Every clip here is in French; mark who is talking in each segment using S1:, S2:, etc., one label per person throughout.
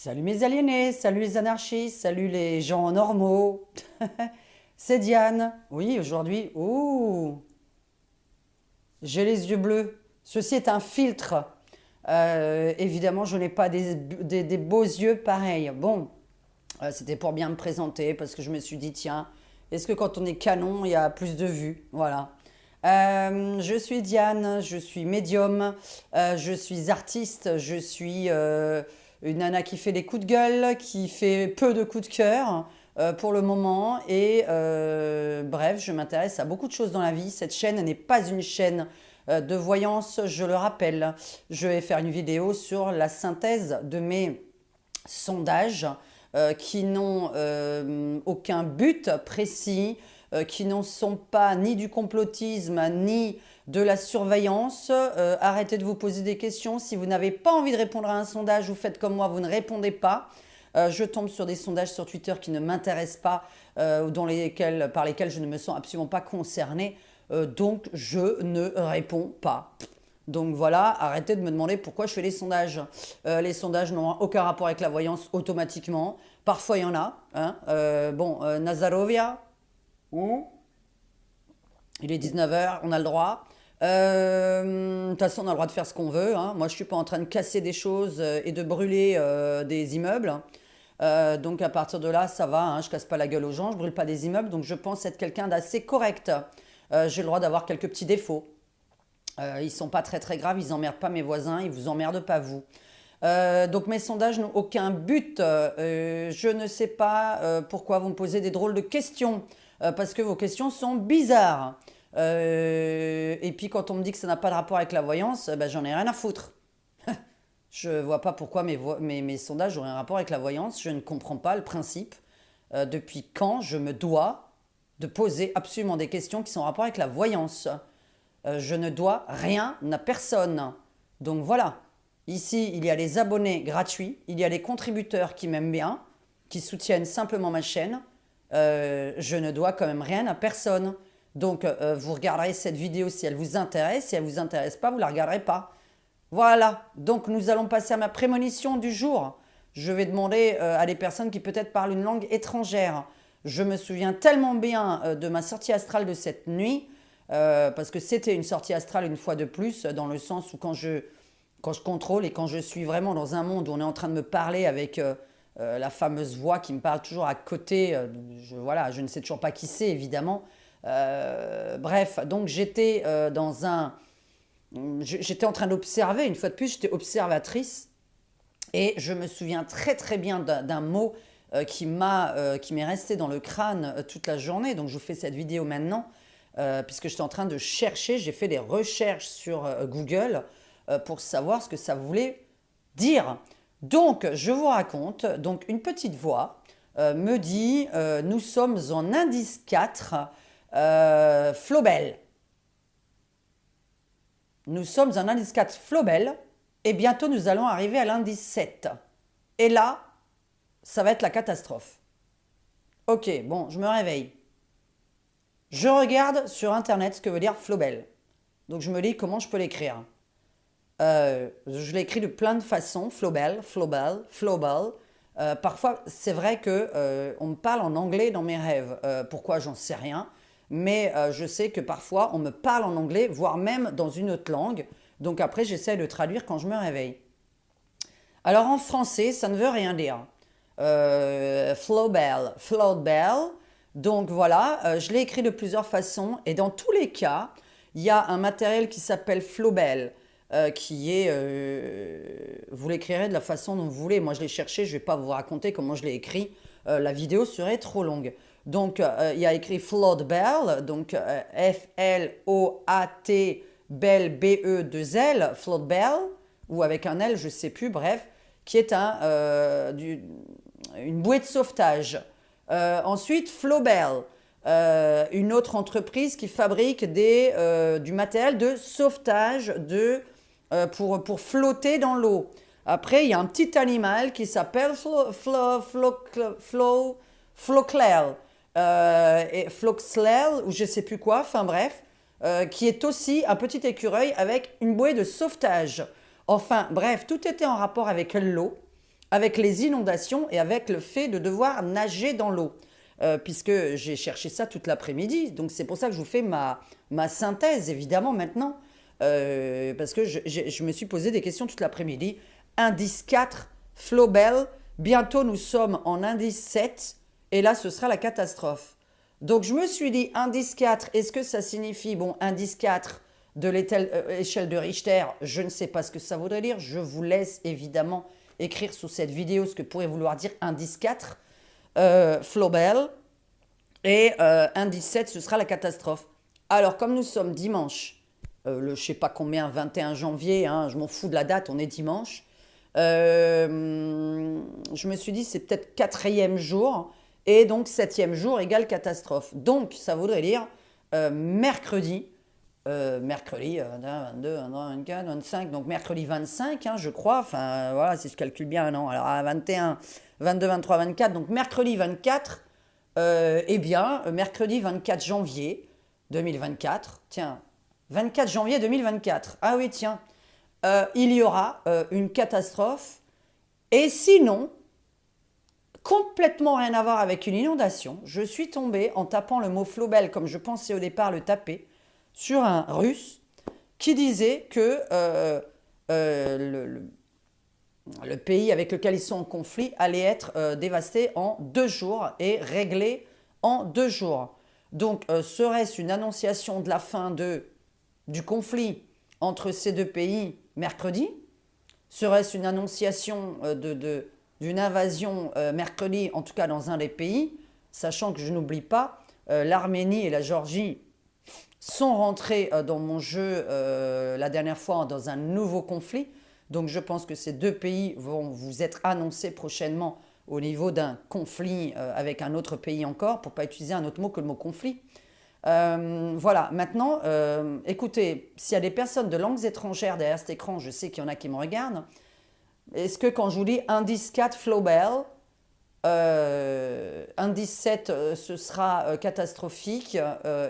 S1: Salut mes aliénés, salut les anarchistes, salut les gens normaux. C'est Diane. Oui, aujourd'hui, ouh, j'ai les yeux bleus. Ceci est un filtre. Évidemment, je n'ai pas des beaux yeux pareils. Bon, c'était pour bien me présenter parce que je me suis dit, tiens, est-ce que quand on est canon, il y a plus de vues? Voilà. Je suis Diane, je suis médium, je suis artiste, je suis une nana qui fait des coups de gueule, qui fait peu de coups de cœur pour le moment. Et bref, je m'intéresse à beaucoup de choses dans la vie. Cette chaîne n'est pas une chaîne de voyance, je le rappelle. Je vais faire une vidéo sur la synthèse de mes sondages qui n'ont aucun but précis, qui ne sont pas ni du complotisme ni de la surveillance. Arrêtez de vous poser des questions. Si vous n'avez pas envie de répondre à un sondage, vous faites comme moi, vous ne répondez pas. Je tombe sur des sondages sur Twitter qui ne m'intéressent pas, par lesquels je ne me sens absolument pas concernée. Donc je ne réponds pas. Donc voilà, arrêtez de me demander pourquoi je fais les sondages. Les sondages n'ont aucun rapport avec la voyance automatiquement. Parfois il y en a. Hein. Nazarovia, il est 19h, on a le droit. De toute façon, on a le droit de faire ce qu'on veut. Hein. Moi, je ne suis pas en train de casser des choses et de brûler des immeubles. Donc à partir de là, ça va. Hein. Je ne casse pas la gueule aux gens, je ne brûle pas des immeubles. Donc je pense être quelqu'un d'assez correct. J'ai le droit d'avoir quelques petits défauts. Ils sont pas très très graves, ils n'emmerdent pas mes voisins, ils vous emmerdent pas vous. Donc mes sondages n'ont aucun but. Je ne sais pas pourquoi vous me posez des drôles de questions, parce que vos questions sont bizarres. Et puis quand on me dit que ça n'a pas de rapport avec la voyance, ben, j'en ai rien à foutre. Je ne vois pas pourquoi mes sondages auraient un rapport avec la voyance. Je ne comprends pas le principe. Depuis quand je me dois de poser absolument des questions qui sont en rapport avec la voyance. Je ne dois rien à personne. Donc voilà, ici il y a les abonnés gratuits, il y a les contributeurs qui m'aiment bien, qui soutiennent simplement ma chaîne. Je ne dois quand même rien à personne. Donc vous regarderez cette vidéo si elle vous intéresse, si elle ne vous intéresse pas, vous ne la regarderez pas. Voilà, donc nous allons passer à ma prémonition du jour. Je vais demander à des personnes qui peut-être parlent une langue étrangère. Je me souviens tellement bien de ma sortie astrale de cette nuit, parce que c'était une sortie astrale une fois de plus, dans le sens où quand je contrôle et quand je suis vraiment dans un monde où on est en train de me parler avec la fameuse voix qui me parle toujours à côté, voilà, je ne sais toujours pas qui c'est évidemment. Bref, donc j'étais en train d'observer, une fois de plus, j'étais observatrice et je me souviens très très bien d'un mot qui m'est resté dans le crâne toute la journée. Donc je vous fais cette vidéo maintenant puisque j'étais en train de chercher, j'ai fait des recherches sur Google pour savoir ce que ça voulait dire. Donc je vous raconte, donc une petite voix me dit nous sommes en indice 4, Flobel. Nous sommes en indice 4 Flobel et bientôt nous allons arriver à l'indice 7. Et là, ça va être la catastrophe. Ok, bon, je me réveille. Je regarde sur internet ce que veut dire Flobel. Donc je me dis comment je peux l'écrire. Je l'écris de plein de façons, Flobel, Flobel, Flobel. Parfois, c'est vrai que on me parle en anglais dans mes rêves. Pourquoi, j'en sais rien. Mais je sais que parfois, on me parle en anglais, voire même dans une autre langue. Donc après, j'essaie de traduire quand je me réveille. Alors en français, ça ne veut rien dire. Flobel, Flobel. Donc voilà, je l'ai écrit de plusieurs façons. Et dans tous les cas, il y a un matériel qui s'appelle Flobel. Qui est, vous l'écrirez de la façon dont vous voulez. Moi, je l'ai cherché, je ne vais pas vous raconter comment je l'ai écrit. La vidéo serait trop longue. Donc, il y a écrit Float Bell, donc F-L-O-A-T, Bell, B-E-2-L, Float Bell, ou avec un L, je ne sais plus, bref, qui est une bouée de sauvetage. Ensuite, Flobel. Une autre entreprise qui fabrique du matériel de sauvetage pour flotter dans l'eau. Après, il y a un petit animal qui s'appelle Floclel, et Floxlel, ou je ne sais plus quoi, enfin bref, qui est aussi un petit écureuil avec une bouée de sauvetage. Enfin bref, tout était en rapport avec l'eau. avec les inondations et avec le fait de devoir nager dans l'eau. Puisque j'ai cherché ça toute l'après-midi. Donc c'est pour ça que je vous fais ma synthèse, évidemment, maintenant. Parce que je me suis posé des questions toute l'après-midi. Indice 4, Flobel. Bientôt, nous sommes en indice 7. Et là, ce sera la catastrophe. Donc je me suis dit, indice 4, est-ce que ça signifie, bon, indice 4 de l'échelle de Richter, je ne sais pas ce que ça voudrait dire. Je vous laisse évidemment écrire sous cette vidéo ce que pourrait vouloir dire indice 4. Flobel, et indice 7, ce sera la catastrophe. Alors, comme nous sommes dimanche, je ne sais pas combien, 21 janvier, hein, je m'en fous de la date, on est dimanche, je me suis dit c'est peut-être 4e jour, et donc 7e jour égale catastrophe. Donc, ça voudrait dire mercredi, 22, 23, 24, 25, donc mercredi 25, hein, je crois, enfin voilà, si je calcule bien, non, alors à 21, 22, 23, 24, donc mercredi 24, eh bien, mercredi 24 janvier 2024, tiens, 24 janvier 2024, ah oui, tiens, il y aura une catastrophe, et sinon, complètement rien à voir avec une inondation, je suis tombée en tapant le mot Flobel, comme je pensais au départ le taper, sur un Russe qui disait que le pays avec lequel ils sont en conflit allait être dévasté en 2 jours et réglé en 2 jours. Donc, serait-ce une annonciation de la fin du conflit entre ces deux pays mercredi? Serait-ce une annonciation d'une invasion mercredi, en tout cas dans un des pays, sachant que je n'oublie pas, l'Arménie et la Géorgie sont rentrés dans mon jeu la dernière fois dans un nouveau conflit. Donc je pense que ces deux pays vont vous être annoncés prochainement au niveau d'un conflit avec un autre pays encore, pour ne pas utiliser un autre mot que le mot conflit. Voilà, maintenant, écoutez, s'il y a des personnes de langues étrangères derrière cet écran, je sais qu'il y en a qui me regardent, est-ce que quand je vous dis indice 4 Flobel, indice 7, ce sera catastrophique,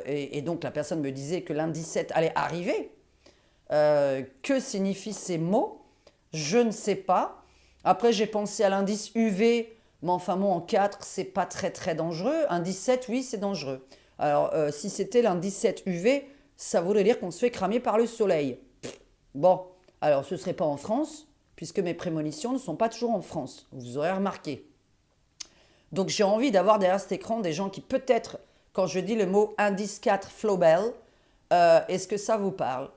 S1: et donc la personne me disait que l'indice 7 allait arriver. Que signifient ces mots? Je ne sais pas. Après, j'ai pensé à l'indice UV, mais enfin, bon, en 4, c'est pas très très dangereux. Indice 7, oui, c'est dangereux. Alors, si c'était l'indice 7 UV, ça voudrait dire qu'on se fait cramer par le soleil. Bon, alors ce ne serait pas en France, puisque mes prémonitions ne sont pas toujours en France. Vous aurez remarqué. Donc j'ai envie d'avoir derrière cet écran des gens qui peut-être, quand je dis le mot indice 4 Flobel, est-ce que ça vous parle?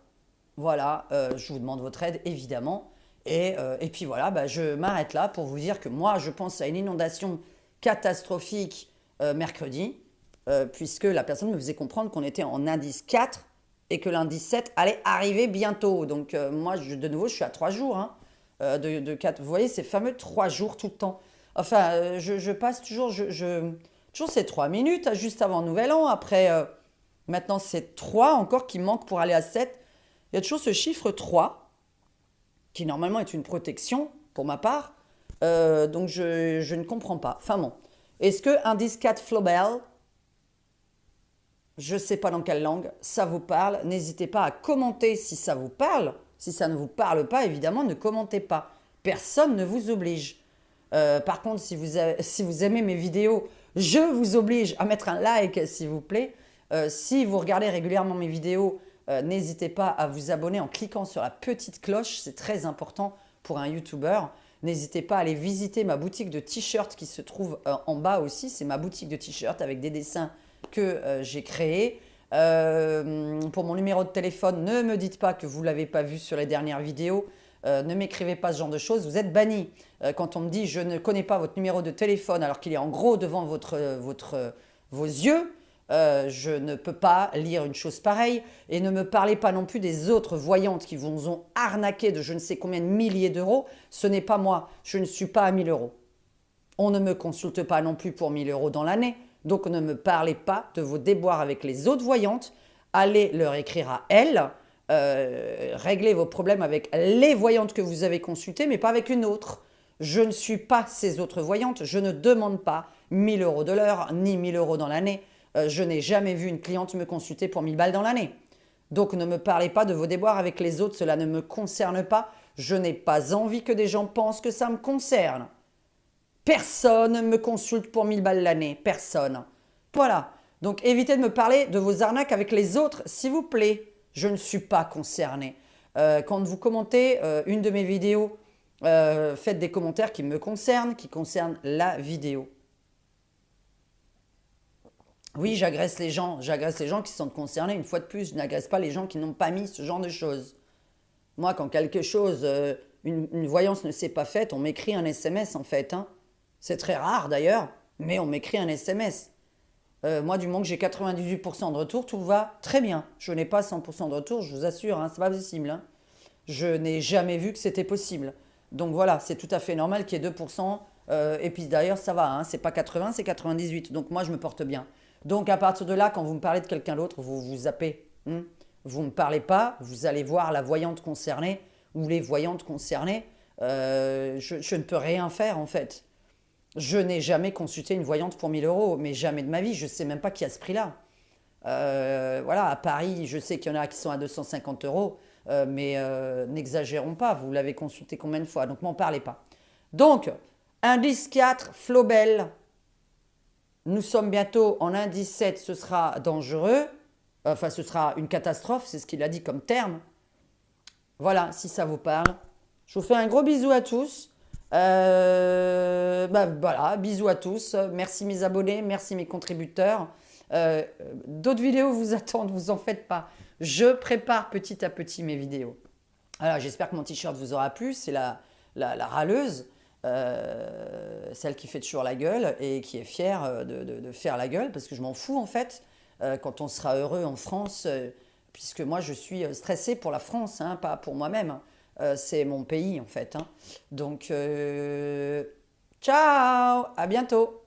S1: Voilà, je vous demande votre aide évidemment. Et puis voilà, bah, je m'arrête là pour vous dire que moi je pense à une inondation catastrophique mercredi, puisque la personne me faisait comprendre qu'on était en indice 4 et que l'indice 7 allait arriver bientôt. Donc moi de nouveau je suis à 3 jours hein, de 4. Vous voyez ces fameux 3 jours tout le temps. Enfin, je passe toujours, toujours ces 3 minutes, juste avant Nouvel An. Après, maintenant, c'est 3 encore qui manquent pour aller à 7. Il y a toujours ce chiffre 3, qui normalement est une protection, pour ma part. Donc, je ne comprends pas. Enfin bon. Est-ce que indice 4 Flobel, je ne sais pas dans quelle langue, ça vous parle? N'hésitez pas à commenter si ça vous parle. Si ça ne vous parle pas, évidemment, ne commentez pas. Personne ne vous oblige. Par contre, si vous aimez mes vidéos, je vous oblige à mettre un like, s'il vous plaît. Si vous regardez régulièrement mes vidéos, n'hésitez pas à vous abonner en cliquant sur la petite cloche. C'est très important pour un YouTuber. N'hésitez pas à aller visiter ma boutique de t-shirts qui se trouve en bas aussi. C'est ma boutique de t-shirts avec des dessins que j'ai créés. Pour mon numéro de téléphone, ne me dites pas que vous ne l'avez pas vu sur les dernières vidéos. Ne m'écrivez pas ce genre de choses, vous êtes banni. Quand on me dit « je ne connais pas votre numéro de téléphone » alors qu'il est en gros devant vos yeux, je ne peux pas lire une chose pareille. Et ne me parlez pas non plus des autres voyantes qui vous ont arnaqué de je ne sais combien de milliers d'euros. Ce n'est pas moi, je ne suis pas à 1000 euros. On ne me consulte pas non plus pour 1000 euros dans l'année. Donc ne me parlez pas de vos déboires avec les autres voyantes. Allez leur écrire à elles. Réglez vos problèmes avec les voyantes que vous avez consultées, mais pas avec une autre. Je ne suis pas ces autres voyantes. Je ne demande pas 1000 euros de l'heure, ni 1000 euros dans l'année. Je n'ai jamais vu une cliente me consulter pour 1000 balles dans l'année. Donc ne me parlez pas de vos déboires avec les autres. Cela ne me concerne pas. Je n'ai pas envie que des gens pensent que ça me concerne. Personne ne me consulte pour 1000 balles l'année. Personne. Voilà. Donc évitez de me parler de vos arnaques avec les autres, s'il vous plaît. Je ne suis pas concernée. Quand vous commentez une de mes vidéos, faites des commentaires qui me concernent, qui concernent la vidéo. Oui, j'agresse les gens qui se sentent concernés. Une fois de plus, je n'agresse pas les gens qui n'ont pas mis ce genre de choses. Moi, quand quelque chose, une voyance ne s'est pas faite, on m'écrit un SMS en fait, hein. C'est très rare d'ailleurs, mais on m'écrit un SMS. Moi, du moment que j'ai 98% de retour, tout va très bien. Je n'ai pas 100% de retour, je vous assure, hein, c'est pas possible, hein. Je n'ai jamais vu que c'était possible. Donc voilà, c'est tout à fait normal qu'il y ait 2%. Et puis d'ailleurs, ça va, hein, c'est pas 80, c'est 98. Donc moi, je me porte bien. Donc à partir de là, quand vous me parlez de quelqu'un d'autre, vous vous zappez, hein. Vous ne me parlez pas, vous allez voir la voyante concernée ou les voyantes concernées. Je ne peux rien faire en fait. Je n'ai jamais consulté une voyante pour 1000 euros, mais jamais de ma vie. Je ne sais même pas qui a ce prix-là. Voilà, à Paris, je sais qu'il y en a qui sont à 250 euros, mais n'exagérons pas, vous l'avez consulté combien de fois, donc m'en parlez pas. Donc, indice 4, Flobel. Nous sommes bientôt en indice 7, ce sera dangereux. Enfin, ce sera une catastrophe, c'est ce qu'il a dit comme terme. Voilà, si ça vous parle. Je vous fais un gros bisou à tous. Voilà, bisous à tous. Merci mes abonnés, merci mes contributeurs. D'autres vidéos vous attendent, vous en faites pas. Je prépare petit à petit mes vidéos. Alors, j'espère que mon t-shirt vous aura plu. C'est la râleuse, celle qui fait toujours la gueule et qui est fière de faire la gueule parce que je m'en fous en fait. Quand on sera heureux en France, puisque moi je suis stressée pour la France, hein, pas pour moi-même. C'est mon pays en fait, hein. Donc, ciao, à bientôt.